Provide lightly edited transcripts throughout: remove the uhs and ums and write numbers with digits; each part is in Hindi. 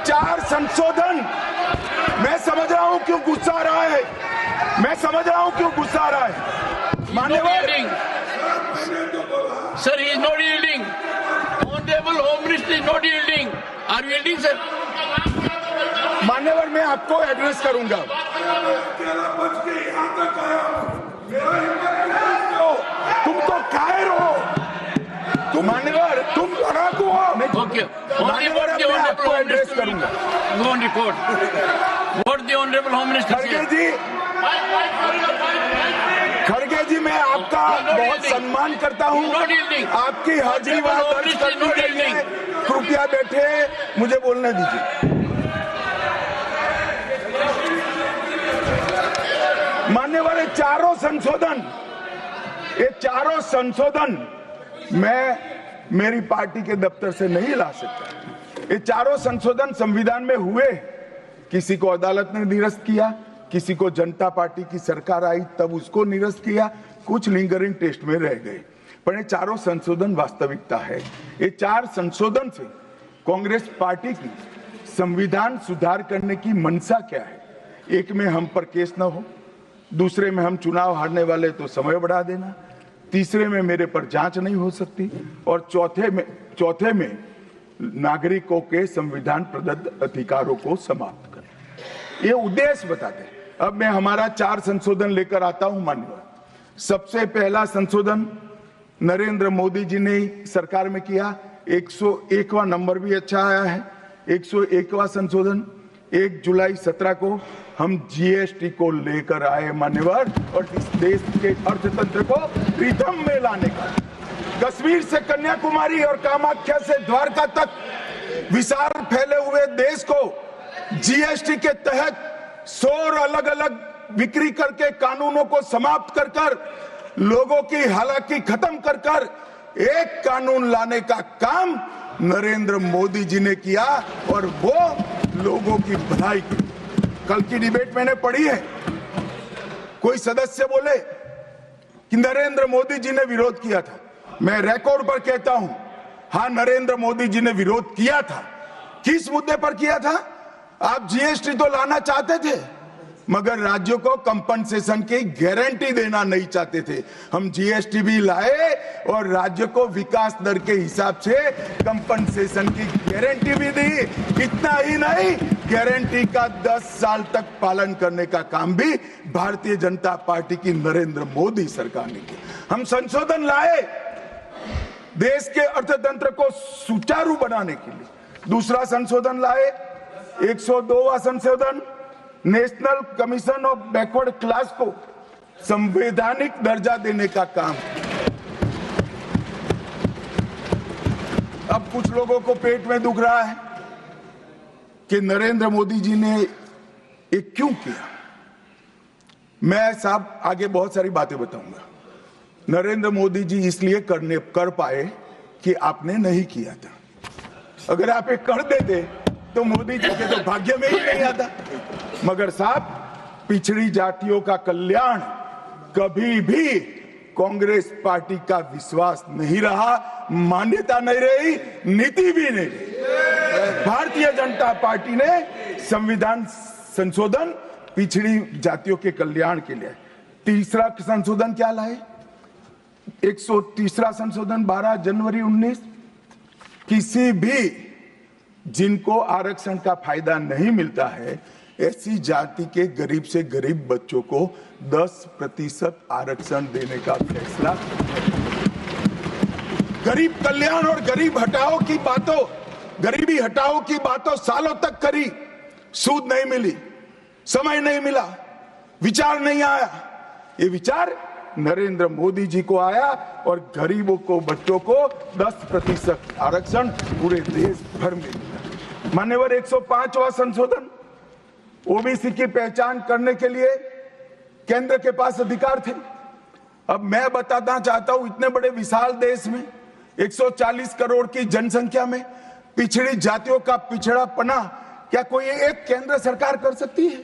4 संशोधन, मैं समझ रहा हूं क्यों गुस्सा आ रहा है, मैं समझ रहा हूं क्यों गुस्सा आ रहा है। मान्यवर sir, he is not yielding. Honourable home minister is not yielding. Are you yielding sir? मान्यवर, मैं आपको एड्रेस करूंगा। तुम तो कायर हो, तुम मान्यवर, तुम लड़ाकू हो। ओके, मान्यवर, मैं आपको एड्रेस करूंगा। Go on record. What the honorable home minister said. खड़गे जी, मैं आपका बहुत सम्मान करता हूं, आपकी हाजिरी वहां दर्ज कर दी गई है। कृपया बैठे, मुझे बोलने दीजिए। मान्यवर, ये चारों संशोधन मैं मेरी पार्टी के दफ्तर से नहीं ला सकता। ये चारों संशोधन संविधान में हुए, किसी को अदालत ने निरस्त किया, किसी को जनता पार्टी की सरकार आई तब उसको निरस्त किया, कुछ लिंगरिंग टेस्ट में रह गए, पर ये चारों संशोधन वास्तविकता है। ये 4 संशोधन से कांग्रेस पार्टी की संविधान सुधार करने की मंशा क्या है? एक में हम पर केस न हो, दूसरे में हम चुनाव हारने वाले तो समय बढ़ा देना, तीसरे में मेरे पर जांच नहीं हो सकती, और चौथे में नागरिकों के संविधान प्रदत्त अधिकारों को समाप्त करना। ये उद्देश्य बताते हैं। अब मैं हमारा 4 संशोधन लेकर आता हूं। मान्यवर, सबसे पहला संशोधन नरेंद्र मोदी जी ने सरकार में किया। 101वां नंबर भी अच्छा आया है। 101वां संशोधन 1 जुलाई 17 को हम जीएसटी को लेकर आए मान्यवर, और इस देश के अर्थतंत्र को रिदम में लाने का। कश्मीर से कन्याकुमारी और कामाख्या से द्वारका तक विशाल फैले हुए देश को जीएसटी के तहत 100 अलग अलग बिक्री करके कानूनों को समाप्त कर कर लोगों की हालाकी खत्म कर कर एक कानून लाने का काम नरेंद्र मोदी जी ने किया, और वो लोगों की भलाई की। कल की डिबेट मैंने पढ़ी है, कोई सदस्य बोले कि नरेंद्र मोदी जी ने विरोध किया था। मैं रिकॉर्ड पर कहता हूं, हां, नरेंद्र मोदी जी ने विरोध किया था। किस मुद्दे पर किया था? आप जीएसटी तो लाना चाहते थे, मगर राज्यों को कंपनसेशन की गारंटी देना नहीं चाहते थे। हम जीएसटी भी लाए और राज्य को विकास दर के हिसाब से कंपनसेशन की गारंटी भी दी। इतना ही नहीं, गारंटी का 10 साल तक पालन करने का काम भी भारतीय जनता पार्टी की नरेंद्र मोदी सरकार ने किया। हम संशोधन लाए देश के अर्थतंत्र को सुचारू बनाने के लिए। दूसरा संशोधन लाए, 102वां संशोधन, national commission of backward class को संवैधानिक दर्जा देने का काम। अब कुछ लोगों को पेट में दुख रहा है कि नरेंद्र मोदी जी ने ये क्यों किया। मैं साहब आगे बहुत सारी बातें बताऊंगा। नरेंद्र मोदी जी इसलिए कर पाए कि आपने नहीं किया था। अगर आप एक कर देते तो मोदी जी के तो भाग्य में ही नहीं आता। मगर साहब, पिछड़ी जातियों का कल्याण कभी भी कांग्रेस पार्टी का विश्वास नहीं रहा, मान्यता नहीं रही, नीति भी नहीं रही। भारतीय जनता पार्टी ने संविधान संशोधन पिछड़ी जातियों के कल्याण के लिए। तीसरा संशोधन क्या लाए? 130वां संशोधन 12 जनवरी 19, किसी भी जिनको आरक्षण का फायदा नहीं मिलता है ऐसी जाति के गरीब से गरीब बच्चों को 10% आरक्षण देने का फैसला। गरीब कल्याण और गरीब हटाओ की बातों, गरीबी हटाओ की बातों सालों तक करी, सूद नहीं मिली, समय नहीं मिला, विचार नहीं आया। ये विचार नरेंद्र मोदी जी को आया और गरीबों को, बच्चों को 10% आरक्षण पूरे देश भर में मिला। मान्यवर, 105वां संशोधन, ओबीसी की पहचान करने के लिए केंद्र के पास अधिकार थे। अब मैं बताना चाहता हूं, इतने बड़े विशाल देश में 140 करोड़ की जनसंख्या में पिछड़ी जातियों का पिछड़ापना क्या कोई एक केंद्र सरकार कर सकती है?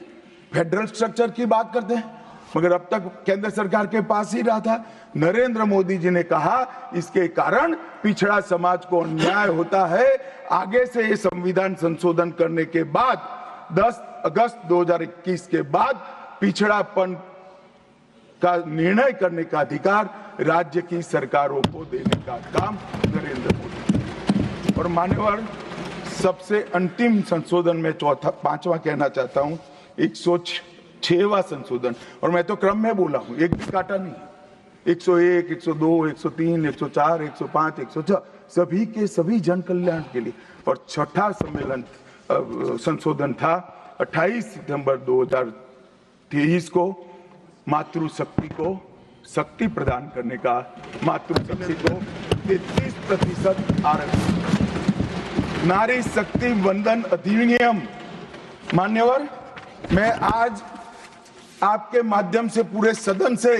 फेडरल स्ट्रक्चर की बात करते हैं, मगर अब तक केंद्र सरकार के पास ही रहा था। नरेंद्र मोदी जी ने कहा इसके कारण पिछड़ा समाज को अन्याय होता है। आगे से ये संविधान संशोधन करने के बाद 10 अगस्त 2021 के बाद पिछड़ापन का निर्णय करने का अधिकार राज्य की सरकारों को देने का काम नरेंद्र मोदी। और मान्यवर, सबसे अंतिम संशोधन में पांचवा कहना चाहता हूं, 106वां संशोधन, और मैं तो क्रम में बोला हूं, एक भी काटा नहीं। 101, 102, 103, 104, 105, 106 सभी के सभी जन कल्याण के लिए। और छठा सम्मेलन संशोधन था 28 सितंबर 2023 को, मातृशक्ति को शक्ति प्रदान करने का, मातृशक्ति को 33% आरक्षण, नारी शक्ति वंदन अधिनियम। मान्यवर, मैं आज आपके माध्यम से पूरे सदन से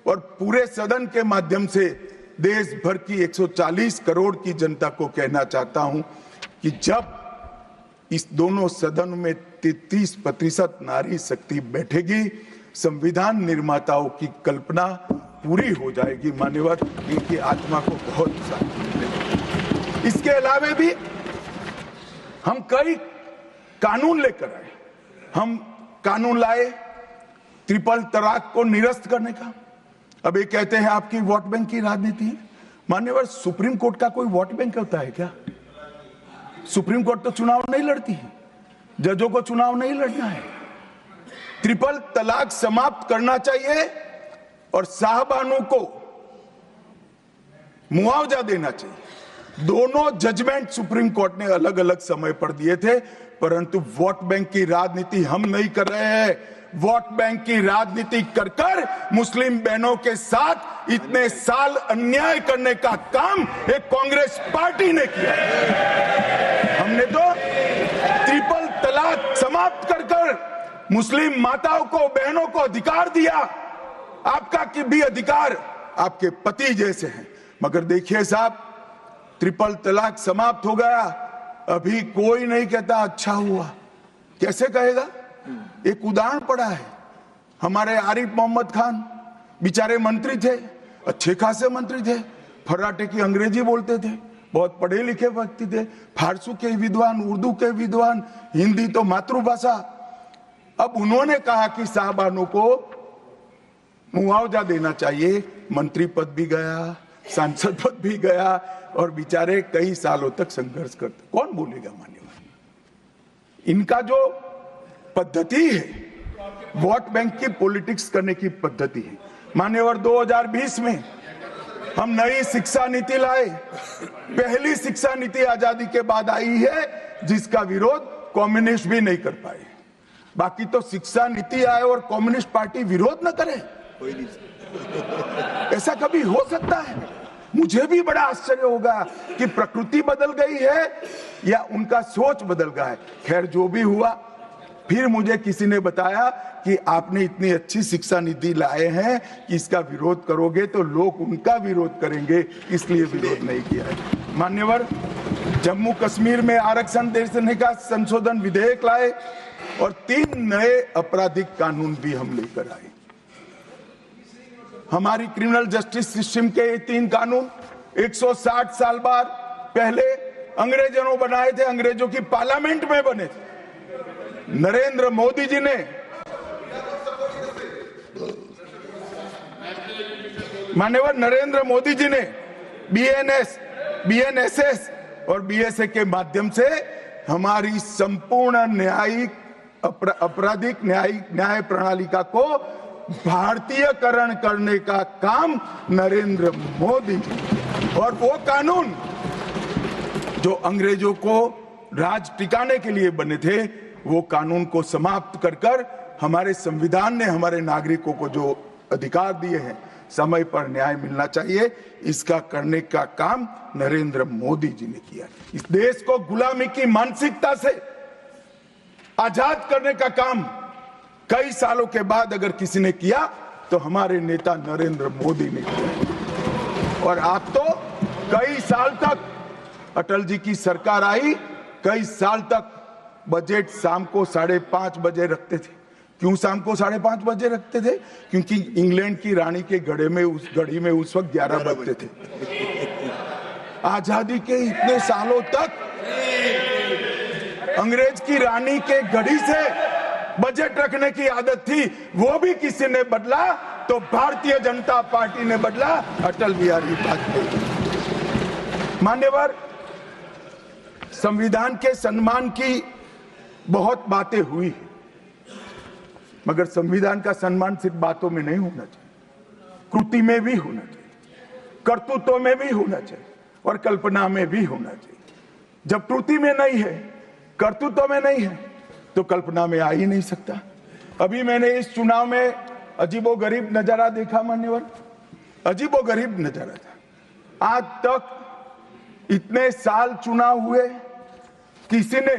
और पूरे सदन के माध्यम से देश भर की 140 करोड़ की जनता को कहना चाहता हूं कि जब इस दोनों सदन में 33% नारी शक्ति बैठेगी, संविधान निर्माताओं की कल्पना पूरी हो जाएगी। मान्यवर, इनकी आत्मा को बहुत शांति मिलेगी। इसके अलावा भी हम कई कानून लेकर आए। हम कानून लाए ट्रिपल तलाक को निरस्त करने का। अब ये कहते हैं आपकी वोट बैंक की राजनीति है। मान्यवर, सुप्रीम कोर्ट का कोई वोट बैंक होता है क्या? सुप्रीम कोर्ट तो चुनाव नहीं लड़ती है, जजों को चुनाव नहीं लड़ना है। ट्रिपल तलाक समाप्त करना चाहिए और साहबानों को मुआवजा देना चाहिए। दोनों जजमेंट सुप्रीम कोर्ट ने अलग अलग समय पर दिए थे, परंतु वोट बैंक की राजनीति हम नहीं कर रहे हैं। वोट बैंक की राजनीति कर कर मुस्लिम बहनों के साथ इतने साल अन्याय करने का काम एक कांग्रेस पार्टी ने किया। हमने तो ट्रिपल तलाक समाप्त कर कर मुस्लिम माताओं को, बहनों को अधिकार दिया। आपका कि भी अधिकार आपके पति जैसे हैं। मगर देखिए साहब, ट्रिपल तलाक समाप्त हो गया, अभी कोई नहीं कहता अच्छा हुआ। कैसे कहेगा? एक उदाहरण पड़ा है, हमारे आरिफ मोहम्मद खान बेचारे मंत्री थे, अच्छे खासे मंत्री थे, फर्राटे की अंग्रेजी बोलते थे, बहुत पढ़े लिखे व्यक्ति थे, फारसी के विद्वान, उर्दू के विद्वान, हिंदी तो मातृभाषा। अब उन्होंने कहा कि साहबानों को मुआवजा देना चाहिए। मंत्री पद भी गया, सांसद पद भी गया और बेचारे कई सालों तक संघर्ष करते। कौन बोलेगा? मान्यवर, इनका जो पद्धति है वोट बैंक की पॉलिटिक्स करने की पद्धति है। मान्यवर, 2020 में हम नई शिक्षा नीति लाए। पहली शिक्षा नीति आजादी के बाद आई है जिसका विरोध कम्युनिस्ट भी नहीं कर पाए। बाकी तो शिक्षा नीति आए और कम्युनिस्ट पार्टी विरोध न करे, ऐसा कभी हो सकता है? मुझे भी बड़ा आश्चर्य होगा कि प्रकृति बदल गई है या उनका सोच बदल गया है। खैर, जो भी हुआ, फिर मुझे किसी ने बताया कि आपने इतनी अच्छी शिक्षा नीति लाए हैं कि इसका विरोध करोगे तो लोग उनका विरोध करेंगे, इसलिए विरोध नहीं किया है। मान्यवर, जम्मू कश्मीर में आरक्षण देने का संशोधन विधेयक लाए और 3 नए आपराधिक कानून भी हम लेकर आए। हमारी क्रिमिनल जस्टिस सिस्टम के ये 3 कानून 160 साल बाद पहले अंग्रेजों ने बनाए थे, अंग्रेजों की पार्लियामेंट में बने थे। नरेंद्र मोदी जी ने मान्यवर नरेंद्र मोदी जी ने बीएनएस, बीएनएसएस और बीएसए के माध्यम से हमारी संपूर्ण न्यायिक आपराधिक न्याय प्रणालिका को भारतीयकरण करने का काम नरेंद्र मोदी जी। और वो कानून जो अंग्रेजों को राज टिकाने के लिए बने थे, वो कानून को समाप्त कर कर हमारे संविधान ने हमारे नागरिकों को जो अधिकार दिए हैं, समय पर न्याय मिलना चाहिए, इसका करने का काम नरेंद्र मोदी जी ने किया। इस देश को गुलामी की मानसिकता से आजाद करने का काम कई सालों के बाद अगर किसी ने किया तो हमारे नेता नरेंद्र मोदी ने किया। और आप तो कई साल तक, अटल जी की सरकार आई, कई साल तक बजट शाम को 5:30 बजे रखते थे। क्यों शाम को 5:30 बजे रखते थे? क्योंकि इंग्लैंड की रानी के घड़ी में उस वक्त 11 बजते थे। आजादी के इतने सालों तक अंग्रेज की रानी के घड़ी से बजट रखने की आदत थी, वो भी किसी ने बदला तो भारतीय जनता पार्टी ने बदला, अटल बिहारी वाजपेयी। मान्यवर, संविधान के सम्मान की बहुत बातें हुई, मगर संविधान का सम्मान सिर्फ बातों में नहीं होना चाहिए, कृति में भी होना चाहिए, कर्तृत्व में भी होना चाहिए और कल्पना में भी होना चाहिए। जब कृति में नहीं है, कर्तृत्व में नहीं है, तो कल्पना में आ ही नहीं सकता। अभी मैंने इस चुनाव में अजीबोगरीब नजारा देखा मान्यवर, अजीबोगरीब नजारा था। आज तक इतने साल चुनाव हुए, किसी ने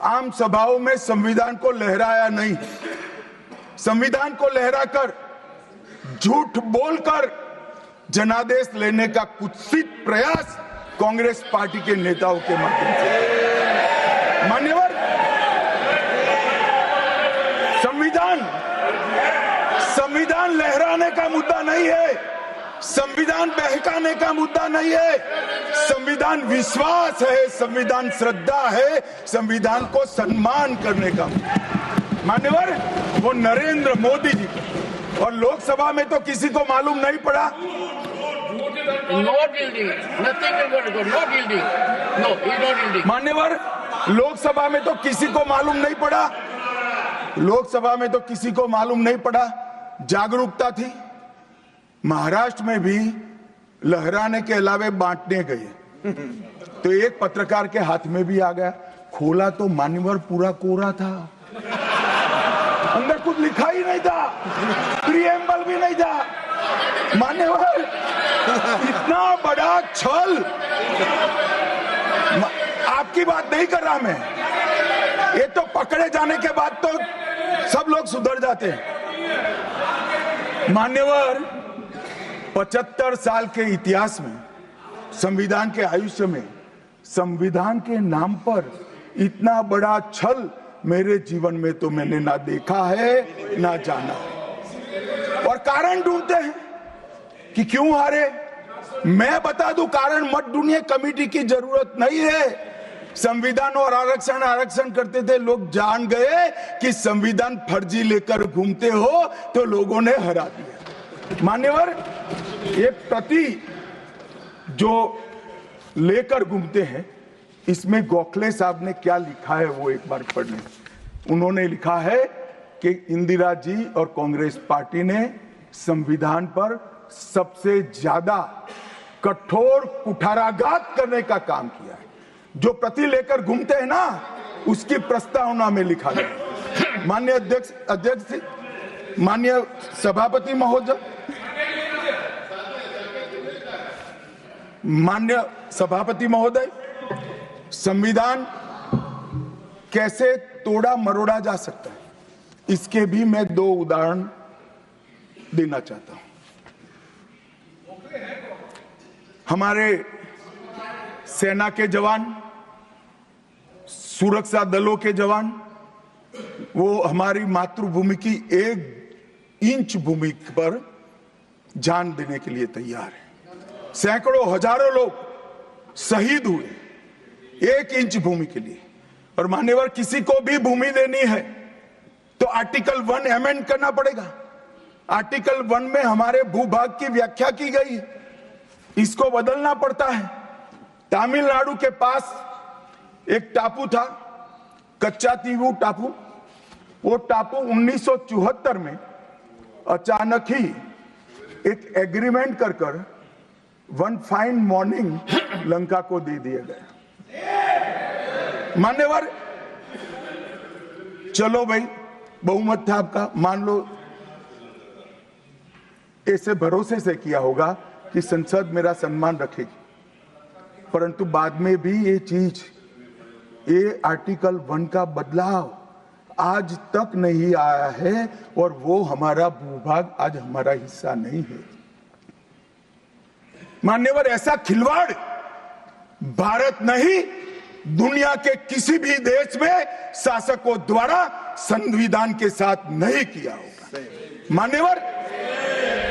आम सभाओं में संविधान को लहराया नहीं। संविधान को लहराकर, झूठ बोलकर जनादेश लेने का कुत्सित प्रयास कांग्रेस पार्टी के नेताओं के माध्यम से। मान्यवर, संविधान लहराने का मुद्दा नहीं है, संविधान बहकाने का मुद्दा नहीं है, संविधान विश्वास है, संविधान श्रद्धा है, संविधान को सम्मान करने का। मान्यवर, वो नरेंद्र मोदी जी और लोकसभा में तो किसी को मालूम नहीं पड़ा। मान्यवर, लोकसभा में तो किसी को मालूम नहीं पड़ा, लोकसभा में तो किसी को मालूम नहीं पड़ा। जागरूकता थी। महाराष्ट्र में भी लहराने के अलावे बांटने गए तो एक पत्रकार के हाथ में भी आ गया, खोला तो मान्यवर पूरा कोरा था, अंदर कुछ लिखा ही नहीं था, प्रीएम्बल भी नहीं था। मान्यवर, इतना बड़ा छल। आपकी बात नहीं कर रहा मैं, ये तो पकड़े जाने के बाद तो सब लोग सुधर जाते हैं। मान्यवर, 75 साल के इतिहास में, संविधान के आयुष्य में, संविधान के नाम पर इतना बड़ा छल मेरे जीवन में तो मैंने ना देखा है ना जाना है। और कारण ढूंढते हैं कि क्यों हारे। मैं बता दूं, कारण मत ढूंढिए, कमेटी की जरूरत नहीं है। संविधान और आरक्षण करते थे, लोग जान गए कि संविधान फर्जी लेकर घूमते हो तो लोगों ने हरा दिया। मान्यवर, ये प्रति जो लेकर घूमते हैं, इसमें गोखले साहब ने क्या लिखा है वो एक बार पढ़ लें। उन्होंने लिखा है कि इंदिरा जी और कांग्रेस पार्टी ने संविधान पर सबसे ज्यादा कठोर कुठाराघात करने का काम किया है। जो प्रति लेकर घूमते हैं ना, उसकी प्रस्तावना में लिखा गया। माननीय अध्यक्ष, माननीय सभापति महोदय, माननीय सभापति महोदय, संविधान कैसे तोड़ा मरोड़ा जा सकता है, इसके भी मैं 2 उदाहरण देना चाहता हूं। हमारे सेना के जवान, सुरक्षा दलों के जवान, वो हमारी मातृभूमि की 1 इंच भूमि पर जान देने के लिए तैयार है। सैकड़ों हजारों लोग शहीद हुए 1 इंच भूमि के लिए। और मान्यवर, किसी को भी भूमि देनी है तो आर्टिकल 1 अमेंड करना पड़ेगा। आर्टिकल 1 में हमारे भूभाग की व्याख्या की गई है, इसको बदलना पड़ता है। तमिलनाडु के पास एक टापू था, कच्चातीवू टापू। वो टापू 1974 में अचानक ही एक एग्रीमेंट कर वन फाइन मॉर्निंग लंका को दे दिया गया। मान्यवर, चलो भाई, बहुमत था आपका, मान लो ऐसे भरोसे से किया होगा कि संसद मेरा सम्मान रखेगी, परंतु बाद में भी ये चीज, ये आर्टिकल 1 का बदलाव आज तक नहीं आया है और वो हमारा भूभाग आज हमारा हिस्सा नहीं है। मान्यवर, ऐसा खिलवाड़ भारत नहीं, दुनिया के किसी भी देश में शासकों द्वारा संविधान के साथ नहीं किया होगा। मान्यवर,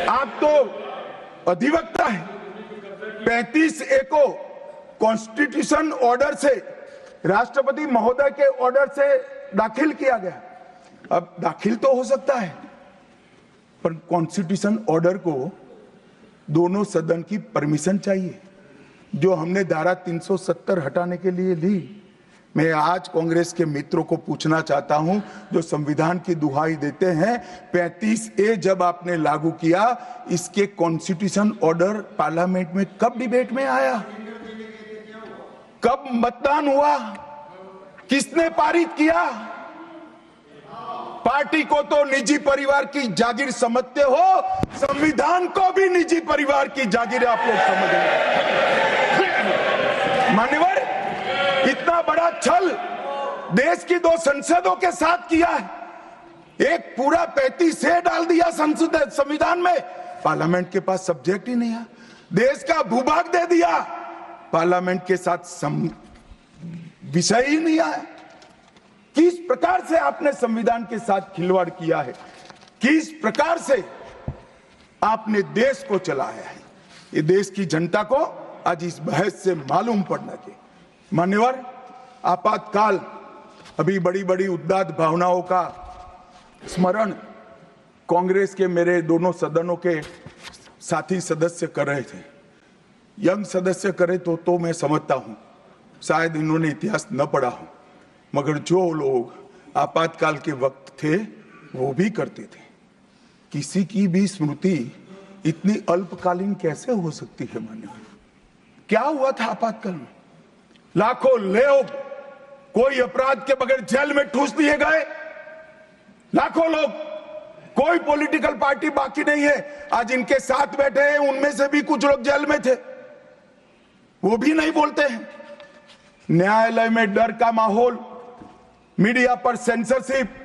आप तो अधिवक्ता हैं। 35A को कॉन्स्टिट्यूशन ऑर्डर से, राष्ट्रपति महोदय के ऑर्डर से दाखिल किया गया। अब दाखिल तो हो सकता है, पर कॉन्स्टिट्यूशन ऑर्डर को दोनों सदन की परमिशन चाहिए, जो हमने धारा 370 हटाने के लिए ली। मैं आज कांग्रेस के मित्रों को पूछना चाहता हूं, जो संविधान की दुहाई देते हैं, 35A जब आपने लागू किया, इसके कॉन्स्टिट्यूशन ऑर्डर पार्लियामेंट में कब डिबेट में आया, कब मतदान हुआ, किसने पारित किया? पार्टी को तो निजी परिवार की जागीर समझते हो, संविधान को भी निजी परिवार की जागीर आप लोग समझ रहे। मान्यवर, इतना बड़ा छल देश की 2 संसदों के साथ किया है। एक पूरा 35A डाल दिया संविधान में, पार्लियामेंट के पास सब्जेक्ट ही नहीं है। देश का भूभाग दे दिया, पार्लियामेंट के साथ विषय ही नहीं आया। किस प्रकार से आपने संविधान के साथ खिलवाड़ किया है, किस प्रकार से आपने देश को चलाया है, ये देश की जनता को आज इस बहस से मालूम पड़ना चाहिए। मान्यवर, आपातकाल, अभी बड़ी बड़ी उद्दात भावनाओं का स्मरण कांग्रेस के मेरे दोनों सदनों के साथी सदस्य कर रहे थे। यंग सदस्य करे तो मैं समझता हूं, शायद इन्होंने इतिहास न पढ़ा हो, मगर जो लोग आपातकाल के वक्त थे वो भी करते थे। किसी की भी स्मृति इतनी अल्पकालीन कैसे हो सकती है? मान्यवर, क्या हुआ था आपातकाल में? लाखों लोग कोई अपराध के बगैर जेल में ठूस दिए गए। लाखों लोग, कोई पॉलिटिकल पार्टी बाकी नहीं है। आज इनके साथ बैठे हैं, उनमें से भी कुछ लोग जेल में थे, वो भी नहीं बोलते हैं। न्यायालय में डर का माहौल, मीडिया पर सेंसरशिप।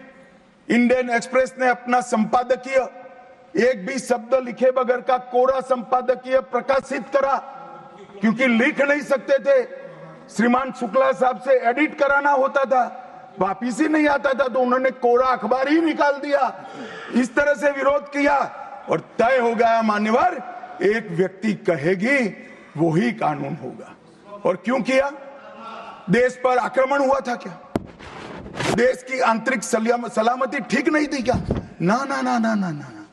इंडियन एक्सप्रेस ने अपना संपादकीय एक भी शब्द लिखे बगैर का कोरा संपादकीय प्रकाशित करा, क्योंकि लिख नहीं सकते थे। श्रीमान शुक्ला साहब से एडिट कराना होता था, वापिस ही नहीं आता था, तो उन्होंने कोरा अखबार ही निकाल दिया। इस तरह से विरोध किया और तय हो गया, मान्यवर, एक व्यक्ति कहेगी वो ही कानून होगा। और क्यों किया? देश पर आक्रमण हुआ था क्या? देश की आंतरिक सलामती ठीक नहीं थी क्या? ना ना ना ना ना ना,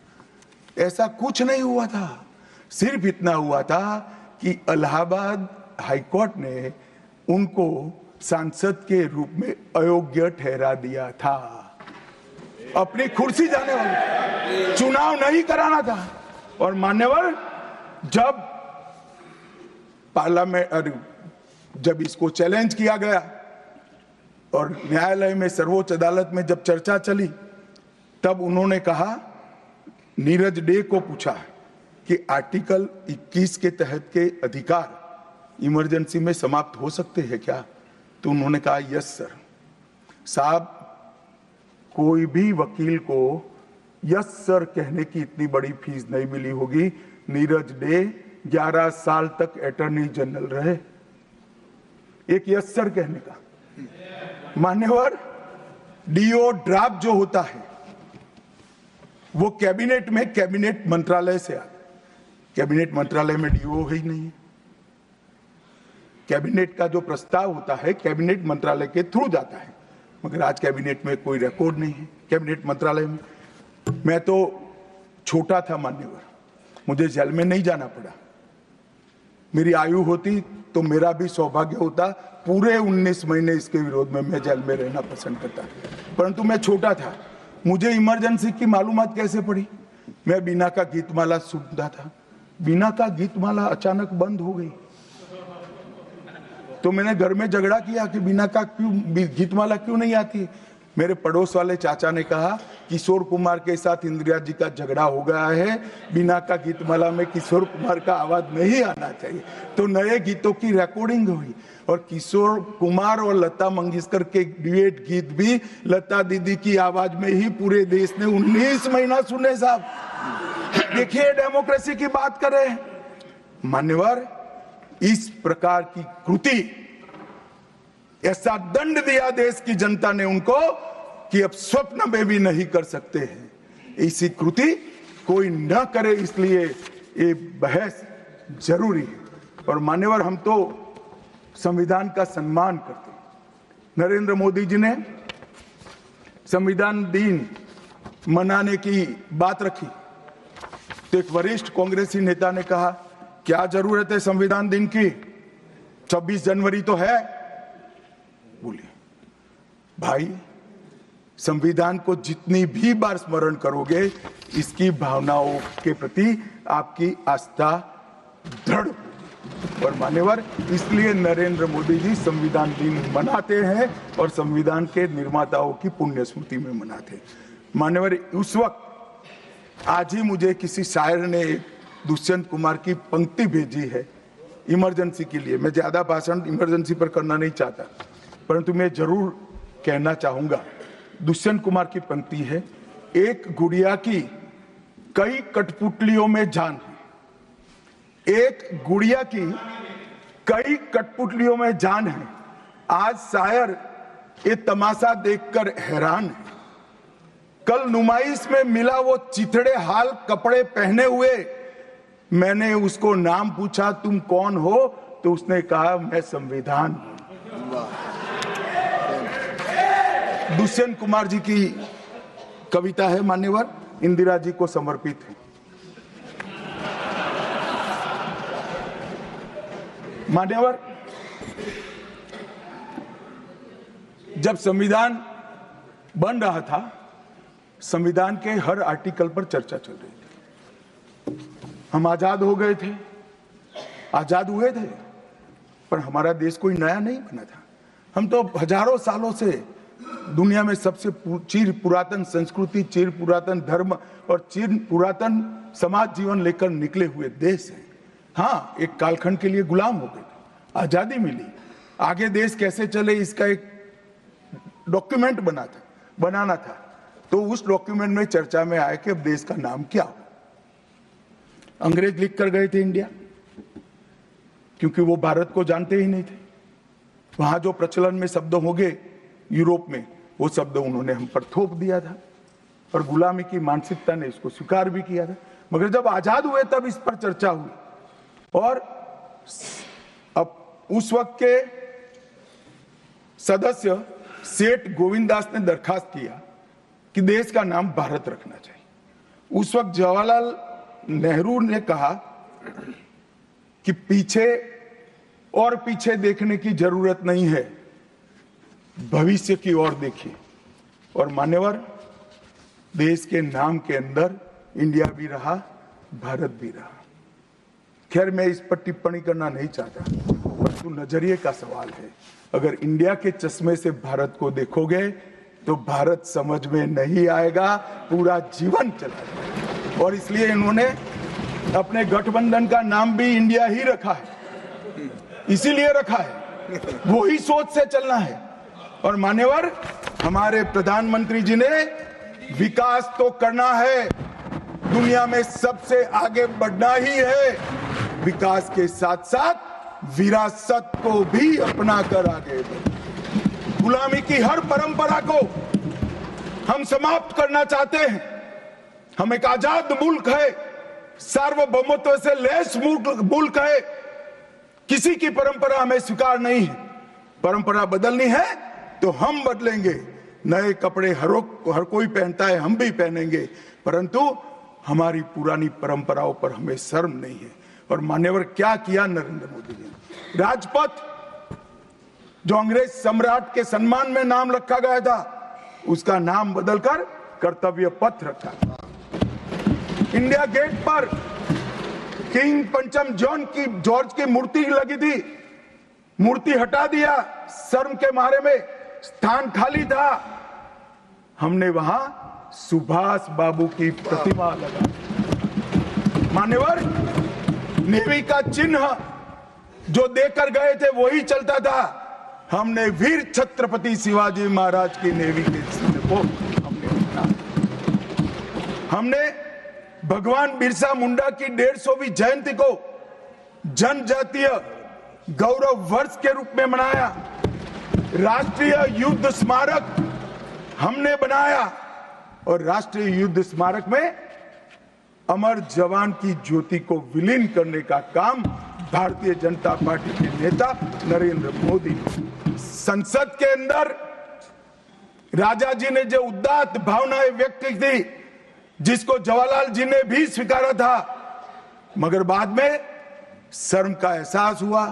ऐसा कुछ नहीं हुआ था। सिर्फ इतना हुआ था कि इलाहाबाद हाईकोर्ट ने उनको सांसद के रूप में अयोग्य ठहरा दिया था। अपनी कुर्सी जाने वाली, चुनाव नहीं कराना था। और मान्यवर, जब पार्लियामेंट, जब इसको चैलेंज किया गया और न्यायालय में, सर्वोच्च अदालत में जब चर्चा चली, तब उन्होंने कहा, नीरज डे को पूछा कि आर्टिकल 21 के तहत के अधिकार इमरजेंसी में समाप्त हो सकते हैं क्या? तो उन्होंने कहा, यस सर। साहब, कोई भी वकील को यस सर कहने की इतनी बड़ी फीस नहीं मिली होगी। नीरज डे 11 साल तक अटॉर्नी जनरल रहे, एक यस सर कहने का। मान्यवर, डीओ ड्राफ्ट जो होता है वो कैबिनेट में, कैबिनेट मंत्रालय से आता है। कैबिनेट मंत्रालय में डीओ ही नहीं है। कैबिनेट का जो प्रस्ताव होता है कैबिनेट मंत्रालय के थ्रू जाता है, मगर आज कैबिनेट में कोई रिकॉर्ड नहीं है। कैबिनेट मंत्रालय में, मैं तो छोटा था मान्यवर, मुझे जेल में नहीं जाना पड़ा। मेरी आयु होती तो मेरा भी सौभाग्य होता, पूरे 19 महीने इसके विरोध में मैं जेल में रहना पसंद करता, परंतु मैं छोटा था। मुझे इमरजेंसी की मालूमात कैसे पड़ी? मैं बीना का गीतमाला सुनता था, बीना का गीतमाला अचानक बंद हो गई, तो मैंने घर में झगड़ा किया कि बीना का क्यों गीतमाला क्यों नहीं आती। मेरे पड़ोस वाले चाचा ने कहा, किशोर कुमार के साथ इंदिरा जी का झगड़ा हो गया है, बीना का गीतमाला में किशोर कुमार का आवाज नहीं आना चाहिए। तो नए गीतों की रिकॉर्डिंग हुई और किशोर कुमार और लता मंगेशकर के ड्यूएट गीत भी लता दीदी की आवाज में ही पूरे देश ने 19 महीना सुने। साहब देखिए, डेमोक्रेसी की बात करें मान्यवर, इस प्रकार की कृति ऐसा दंड दिया देश की जनता ने उनको कि अब स्वप्न में भी नहीं कर सकते हैं। ऐसी कृति कोई न करे, इसलिए ये बहस जरूरी है। और मान्यवर, हम तो संविधान का सम्मान करते हैं। नरेंद्र मोदी जी ने संविधान दिन मनाने की बात रखी तो एक वरिष्ठ कांग्रेसी नेता ने कहा, क्या जरूरत है संविधान दिन की, 26 जनवरी तो है। बोलिए भाई, संविधान को जितनी भी बार स्मरण करोगे, इसकी भावनाओं के प्रति आपकी आस्था दृढ़। और मान्यवर, इसलिए नरेंद्र मोदी जी संविधान दिन मनाते हैं और संविधान के निर्माताओं की पुण्य स्मृति में मनाते हैं। मान्यवर, उस वक्त आज ही मुझे किसी शायर ने दुष्यंत कुमार की पंक्ति भेजी है इमरजेंसी के लिए। मैं ज्यादा भाषण इमरजेंसी पर करना नहीं चाहता, परंतु मैं जरूर कहना चाहूंगा। दुष्यंत कुमार की पंक्ति है, एक गुड़िया की कई कठपुतलियों में जान है, एक गुड़िया की कई कठपुतलियों में जान है। आज शायर ये तमाशा देखकर हैरान है। कल नुमाइश में मिला वो चिथड़े हाल कपड़े पहने हुए, मैंने उसको नाम पूछा तुम कौन हो, तो उसने कहा मैं संविधान हूं। दुष्यंत कुमार जी की कविता है मान्यवर, इंदिरा जी को समर्पित है। मान्यवर, जब संविधान बन रहा था, संविधान के हर आर्टिकल पर चर्चा चल रही थी। हम आजाद हो गए थे, आजाद हुए थे, पर हमारा देश कोई नया नहीं बना था। हम तो हजारों सालों से दुनिया में सबसे चिर पुरातन संस्कृति, चिर पुरातन धर्म और चिर पुरातन समाज जीवन लेकर निकले हुए देश हैं। हाँ, एक कालखंड के लिए गुलाम हो गए थे, आजादी मिली, आगे देश कैसे चले इसका एक डॉक्यूमेंट बनाना था। तो उस डॉक्यूमेंट में चर्चा में आया कि अब देश का नाम क्या हो। अंग्रेज लिख कर गए थे इंडिया, क्योंकि वो भारत को जानते ही नहीं थे। वहां जो प्रचलन में शब्द होंगे यूरोप में, वो शब्द उन्होंने हम पर थोप दिया था और गुलामी की मानसिकता ने इसको स्वीकार भी किया था। मगर जब आजाद हुए तब इस पर चर्चा हुई और अब उस वक्त के सदस्य सेठ गोविंददास ने दरखास्त किया कि देश का नाम भारत रखना चाहिए। उस वक्त जवाहरलाल नेहरू ने कहा कि पीछे देखने की जरूरत नहीं है, भविष्य की ओर देखिए। और मान्यवर, देश के नाम के अंदर इंडिया भी रहा, भारत भी रहा। खैर, मैं इस पर टिप्पणी करना नहीं चाहता, परंतु नजरिए का सवाल है। अगर इंडिया के चश्मे से भारत को देखोगे तो भारत समझ में नहीं आएगा, पूरा जीवन चला जाएगा। और इसलिए इन्होंने अपने गठबंधन का नाम भी इंडिया ही रखा है, इसीलिए रखा है, वो ही सोच से चलना है। और मान्यवर, हमारे प्रधानमंत्री जी ने विकास तो करना है, दुनिया में सबसे आगे बढ़ना ही है, विकास के साथ साथ विरासत को भी अपना कर आगे बढ़े। गुलामी की हर परंपरा को हम समाप्त करना चाहते हैं। हम एक आजाद मुल्क है, सार्वभौमत्व से लैस मुल्क है, किसी की परंपरा हमें स्वीकार नहीं है। परंपरा बदलनी है तो हम बदलेंगे, नए कपड़े हर कोई पहनता है, हम भी पहनेंगे, परंतु हमारी पुरानी परंपराओं पर हमें शर्म नहीं है। और मान्यवर, क्या किया नरेंद्र मोदी जी ने? राजपथ, जो अंग्रेज सम्राट के सम्मान में नाम रखा गया था, उसका नाम बदलकर कर्तव्य पथ रखा। इंडिया गेट पर किंग पंचम जॉर्ज की मूर्ति लगी थी, मूर्ति हटा दिया, शर्म के मारे में स्थान खाली था, हमने वहां सुभाष बाबू की प्रतिमा लगा। मान्यवर, नेवी का चिन्ह जो देकर गए थे वही चलता था। हमने वीर छत्रपति शिवाजी महाराज की नेवी के चिन्ह को हमने भगवान बिरसा मुंडा की 150वीं जयंती को जनजातीय गौरव वर्ष के रूप में मनाया। राष्ट्रीय युद्ध स्मारक हमने बनाया और राष्ट्रीय युद्ध स्मारक में अमर जवान की ज्योति को विलीन करने का काम भारतीय जनता पार्टी के नेता नरेंद्र मोदी। संसद के अंदर राजा जी ने जो उदात्त भावनाएं व्यक्त की थी, जिसको जवाहरलाल जी ने भी स्वीकारा था, मगर बाद में शर्म का एहसास हुआ,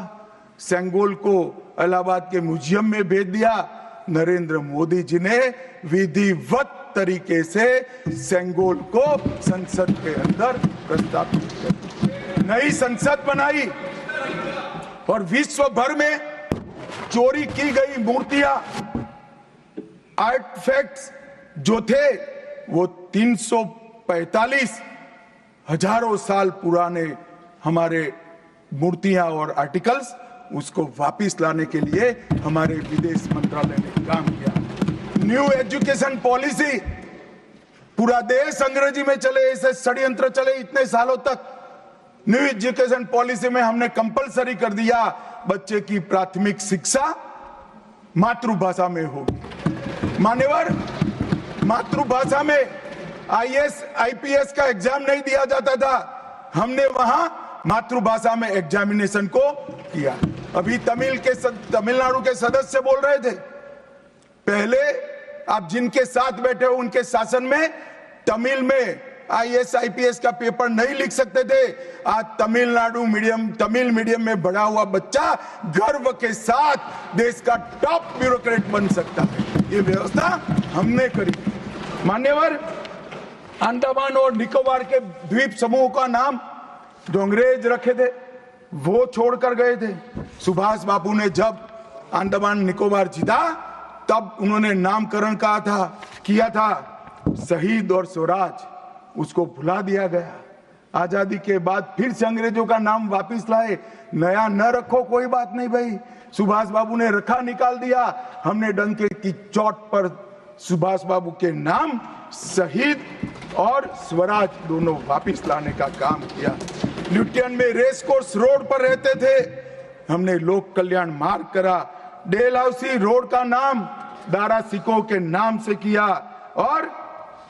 सेंगोल को इलाहाबाद के म्यूजियम में भेज दिया। नरेंद्र मोदी जी ने विधिवत तरीके से सेंगोल को संसद के अंदर प्रस्तावित किया, नई संसद बनाई और विश्व भर में चोरी की गई मूर्तियां, आर्टिफैक्ट्स जो थे वो 345 हजारों साल पुराने हमारे मूर्तियां और आर्टिकल्स, उसको वापस लाने के लिए हमारे विदेश मंत्रालय ने काम किया। न्यू एजुकेशन पॉलिसी, पूरा देश अंग्रेजी में चले, ऐसे षड्यंत्र चले इतने सालों तक। न्यू एजुकेशन पॉलिसी में हमने कंपलसरी कर दिया बच्चे की प्राथमिक शिक्षा मातृभाषा में होगी। मान्यवर, मातृभाषा में आईएएस आईपीएस का एग्जाम नहीं दिया जाता था, हमने वहां मातृभाषा में एग्जामिनेशन को किया। अभी तमिलनाडु के सदस्य बोल रहे थे, पहले आप जिनके साथ बैठे हो उनके शासन में तमिल में आईएएस आईपीएस का पेपर नहीं लिख सकते थे। आज तमिल मीडियम में बड़ा हुआ बच्चा गर्व के साथ देश का टॉप ब्यूरोक्रेट बन सकता है। ये व्यवस्था हमने करी। मान्यवर, अंडमान और निकोबार के द्वीप समूह का नाम जो अंग्रेज रखे थे वो छोड़कर गए थे। सुभाष बाबू ने जब अंडमान निकोबार जीता तब उन्होंने नामकरण किया था शहीद और स्वराज, उसको भुला दिया गया। आजादी के बाद फिर से अंग्रेजों का नाम वापस लाए, नया न रखो कोई बात नहीं भाई, सुभाष बाबू ने रखा निकाल दिया, हमने डंके की चोट पर सुभाष बाबू के नाम शहीद और स्वराज दोनों वापस लाने का काम किया। ल्यूटियन में रेस कोर्स रोड पर रहते थे, हमने लोक कल्याण मार्ग करा। डेलहाउसी रोड का नाम दारा सिकोह के नाम से किया और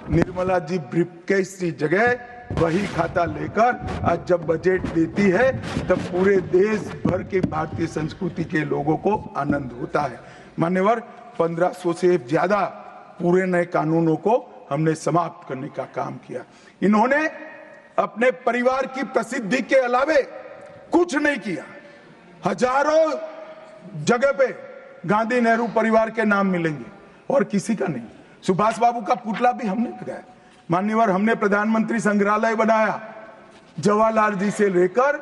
निर्मला जी ब्रीफकेस की जगह वही खाता लेकर आज जब बजट देती है तब पूरे देश भर के भारतीय संस्कृति के लोगों को आनंद होता है। मान्यवर, 1500 से ज्यादा पूरे नए कानूनों को हमने समाप्त करने का काम किया। इन्होंने अपने परिवार की प्रसिद्धि के अलावे कुछ नहीं किया। हजारों जगह पे गांधी नेहरू परिवार के नाम मिलेंगे और किसी का नहीं। सुभाष बाबू का पुतला भी हमने लगाया। मान्यवर, हमने प्रधानमंत्री संग्रहालय बनाया। जवाहरलाल जी से लेकर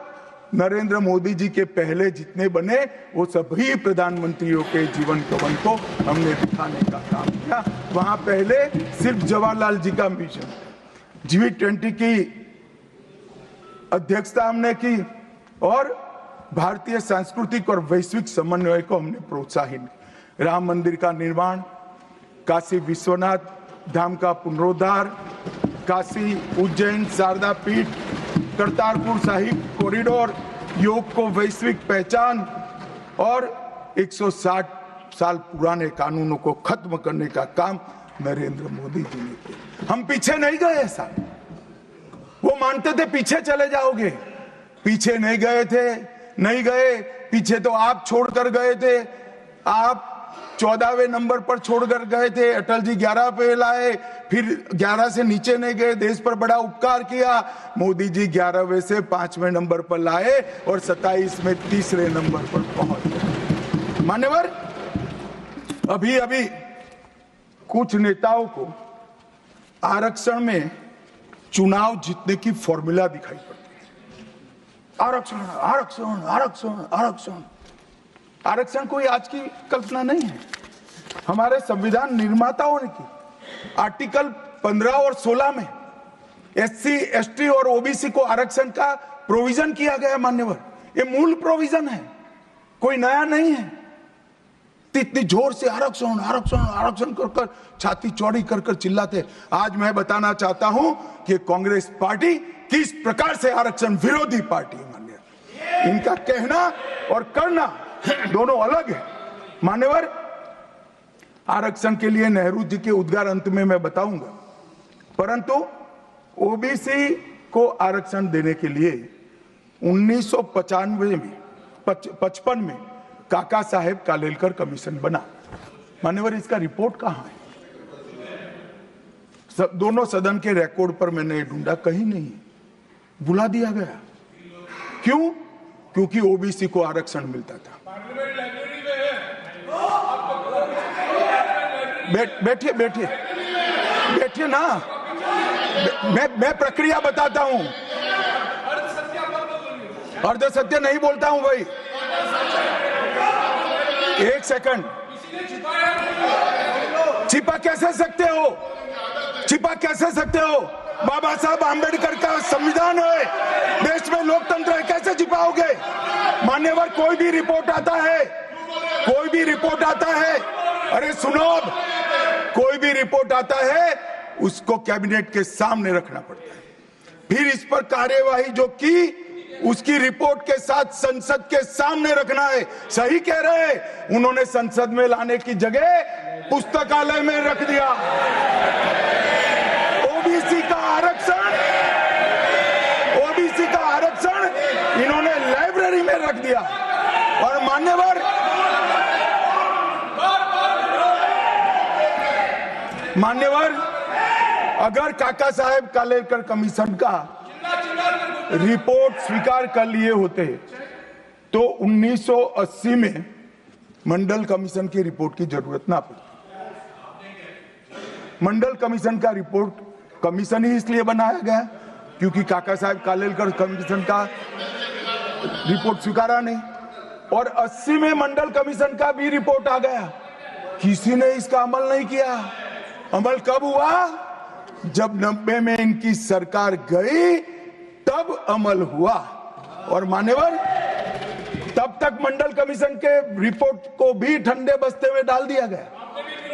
नरेंद्र मोदी जी के पहले जितने बने वो सभी प्रधानमंत्रियों के जीवन कवन को हमने दिखाने का काम किया। वहां पहले सिर्फ जवाहरलाल जी का मिशन, G20 की अध्यक्षता हमने की और भारतीय सांस्कृतिक और वैश्विक समन्वय को हमने प्रोत्साहित। राम मंदिर का निर्माण, काशी विश्वनाथ धाम का पुनरुद्धार, काशी उज्जैन शारदा पीठ, करतारपुर साहिब कॉरिडोर, योग को वैश्विक पहचान और 160 साल पुराने कानूनों को खत्म करने का काम नरेंद्र मोदी जी ने किया। हम पीछे नहीं गए। ऐसा वो मानते थे पीछे चले जाओगे, पीछे नहीं गए। पीछे तो आप छोड़कर गए थे। आप 14वें नंबर पर छोड़कर गए थे, अटल जी 11 पे लाए, फिर 11 से नीचे नहीं गए, देश पर बड़ा उपकार किया। मोदी जी 11वें से 5वें नंबर पर लाए और 27 में तीसरे नंबर पर पहुंच गए। मान्यवर, अभी कुछ नेताओं को आरक्षण में चुनाव जीतने की फॉर्मूला दिखाई पड़ती है। आरक्षण आरक्षण आरक्षण आरक्षण आरक्षण कोई आज की कल्पना नहीं है। हमारे संविधान निर्माताओं ने की। आर्टिकल 15 और 16 में SC, ST और OBC को आरक्षण का प्रोविजन किया गया। मान्यवर, ये मूल प्रोविजन है, कोई नया नहीं है। इतनी जोर से आरक्षण आरक्षण आरक्षण कर छाती चौड़ी कर चिल्लाते। आज मैं बताना चाहता हूं कि कांग्रेस पार्टी किस प्रकार से आरक्षण विरोधी पार्टी है। मान्यवर, इनका कहना और करना दोनों अलग है। मान्यवर, आरक्षण के लिए नेहरू जी के उद्गार अंत में मैं बताऊंगा, परंतु ओबीसी को आरक्षण देने के लिए 1955 में काका साहेब कालेलकर कमीशन बना। मान्यवर, इसका रिपोर्ट कहां है? दोनों सदन के रिकॉर्ड पर मैंने ढूंढा, कहीं नहीं, बुला दिया गया। क्यों? क्योंकि ओबीसी को आरक्षण मिलता था। बैठिए बैठिए बैठिए ना, मैं प्रक्रिया बताता हूं। अर्ध सत्य नहीं बोलता हूं भाई, एक सेकंड। छिपा कैसे सकते हो? छिपा कैसे सकते हो? बाबा साहब आंबेडकर का संविधान है, देश में लोकतंत्र है, कैसे छिपाओगे? मान्यवर, कोई भी रिपोर्ट आता है, कोई भी रिपोर्ट आता है, अरे सुनो, अब कोई भी रिपोर्ट आता है उसको कैबिनेट के सामने रखना पड़ता है, फिर इस पर कार्यवाही जो की उसकी रिपोर्ट के साथ संसद के सामने रखना है। सही कह रहे हैं, उन्होंने संसद में लाने की जगह पुस्तकालय में रख दिया। ओबीसी का आरक्षण इन्होंने लाइब्रेरी में रख दिया। और मान्यवर, अगर काका साहेब कालेलकर कमीशन का रिपोर्ट स्वीकार कर लिए होते तो 1980 में मंडल कमीशन की रिपोर्ट की जरूरत ना पड़ती। मंडल कमीशन का रिपोर्ट कमीशन ही इसलिए बनाया गया क्योंकि काका साहेब कालेलकर कमीशन का रिपोर्ट स्वीकारा नहीं, और 80 में मंडल कमीशन का भी रिपोर्ट आ गया, किसी ने इसका अमल नहीं किया। अमल कब हुआ? जब 90 में इनकी सरकार गई तब अमल हुआ। और मान्यवर, तब तक मंडल कमीशन के रिपोर्ट को भी ठंडे बस्ते में डाल दिया गया।